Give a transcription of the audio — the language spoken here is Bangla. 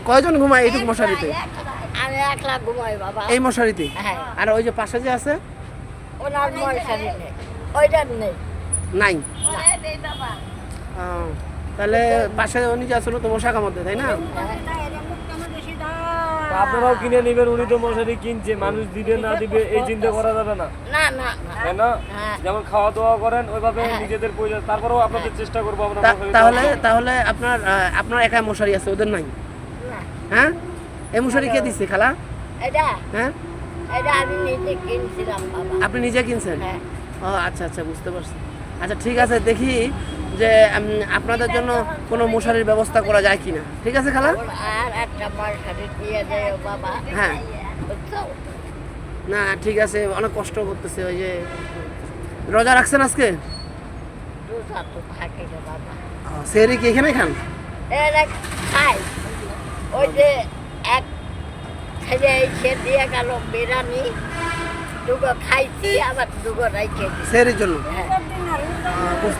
কয়জন ঘুমায় এইটুকু মশারিতে? আমি একলা ঘুমাই বাবা। এই মশারিতে? হ্যাঁ। আর ওই যে পাশে যে আছে ওনার মশারি নেই, ওইটার নেই। নাই? বাবা ও, তাহলে পাশে উনি যে আসলে তো মশা কামড় তাই না? আপনারাও কিনে নেবেন, উনি তো মশারি কিনছে, মানুষ দিবে না দিবে এই চিন্তা করা যাবে না, না না না। তাই না? হ্যাঁ। যেমন খাওয়া দাওয়া করেন ওইভাবে হ্যাঁ। নিজেদের প্রয়োজন, তারপরেও আপনাদের চেষ্টা করবো আমরা মশারি তাহলে দেওয়ার। তাহলে আপনার একা মশারি আছে, ওদের নাই? না। হ্যাঁ, এই মশারি কে দিচ্ছে খালা? এটা হ্যাঁ, এটা আমি নিজে কিনছিলাম বাবা। আপনি নিজে কিনছেন? হ্যাঁ। ও আচ্ছা আচ্ছা, বুঝতে পারছি। আচ্ছা ঠিক আছে, দেখি যে আপনাদের জন্য কোনো মশারির ব্যবস্থা করা যায় কিনা। ঠিক আছে খালা? আর একটা মশারি দিয়ে দেয় বাবা। হ্যাঁ। বুঝছো? না ঠিক আছে, অনেক কষ্ট করতেছে। ওই যে রোজা রাখছেন আজকে? রোজা তো থাকে রে বাবা। সেহরি কি এখানে খান? এরা খাই, ওই যে এক ছেলে এসে দিয়ে গেল বিরিয়ানি, দুটো খাইছি আবার দুটো রাইখে দিছি। সেহরির জন্য? হ্যাঁ। বুঝতে